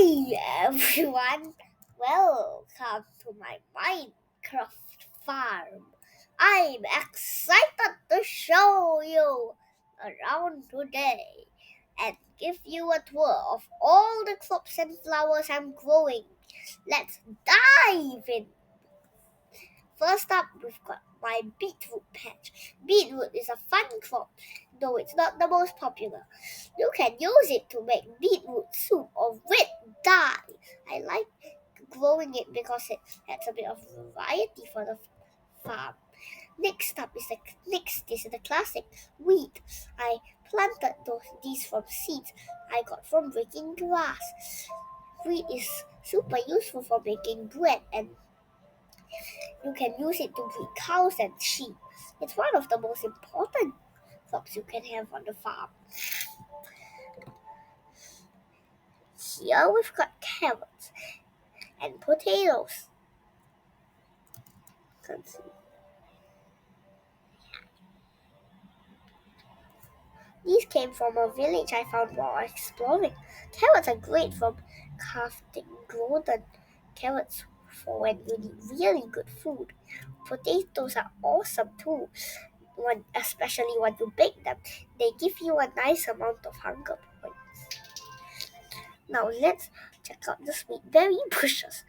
Hi everyone, welcome to my Minecraft farm. I'm excited to show you around today and give you a tour of all the crops and flowers I'm growing. Let's dive in. First up, we've got my beetroot patch. Beetroot is a fun crop, though it's not the most popular. You can use it to make beetroot soup or red dye. I like growing it because it adds a bit of variety for the farm. Next is the classic wheat. I planted these from seeds I got from breaking grass. Wheat is super useful for making bread and you can use it to breed cows and sheep. It's one of the most important crops you can have on the farm. Here we've got carrots and potatoes. These came from a village I found while exploring. Carrots are great for crafting golden carrots for when you need really good food. Potatoes are awesome too, especially when you bake them. They give you a nice amount of hunger points. Now let's check out the sweet berry bushes.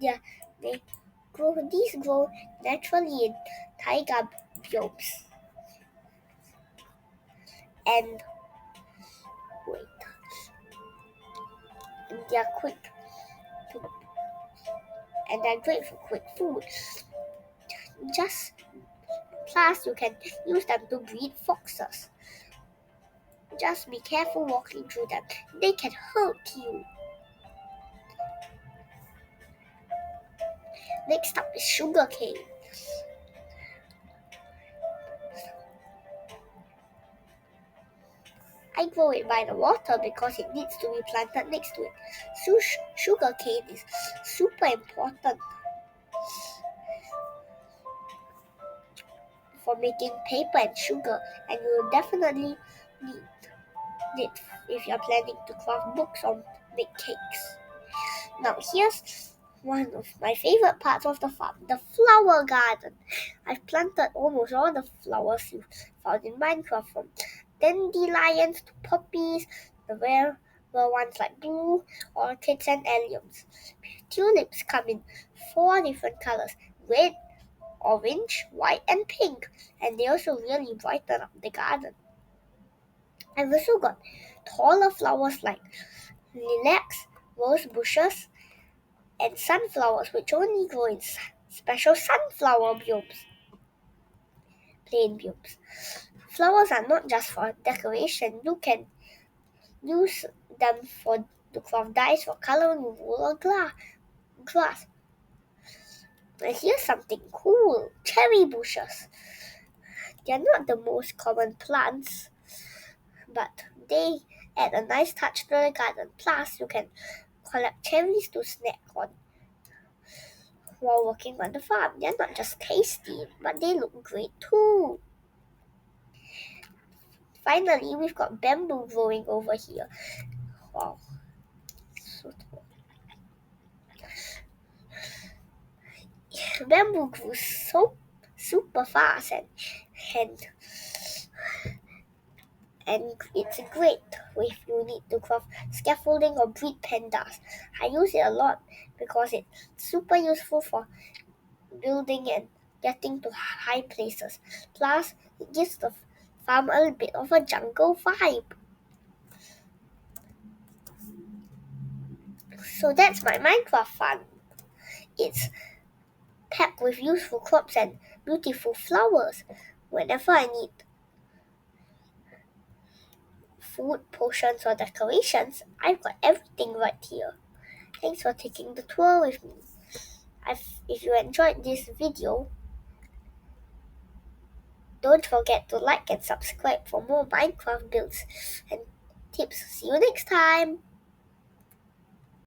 Yeah, these grow naturally in taiga biomes. And wait, and they're quick to, and they're great for quick food. Just plus you can use them to breed foxes. Just be careful walking through them. They can hurt you. Next up is sugarcane. I grow it by the water because it needs to be planted next to it. Sugarcane is super important for making paper and sugar, and you will definitely need it if you're planning to craft books or make cakes. Now here's one of my favorite parts of the farm, the flower garden. I've planted almost all the flowers you found in Minecraft, from dandelions to poppies, the rare ones like blue, orchids and alliums. Tulips come in 4 different colors, red, orange, white and pink, and they also really brighten up the garden. I've also got taller flowers like lilacs, rose bushes, and sunflowers, which only grow in special sunflower plain biomes. Flowers are not just for decoration. You can use them to craft dyes for coloring wool or glass. And here's something cool: cherry bushes. They're not the most common plants, but they add a nice touch to the garden. Plus, you can collect cherries to snack on while working on the farm. They're not just tasty, but they look great too. Finally, we've got bamboo growing over here. Wow, so tall. Bamboo grows so super fast and and it's great if you need to craft scaffolding or breed pandas. I use it a lot because it's super useful for building and getting to high places. Plus, it gives the farm a bit of a jungle vibe. So that's my Minecraft farm. It's packed with useful crops and beautiful flowers. Whenever I need food, potions, or decorations, I've got everything right here. Thanks for taking the tour with me. If you enjoyed this video, don't forget to like and subscribe for more Minecraft builds and tips. See you next time!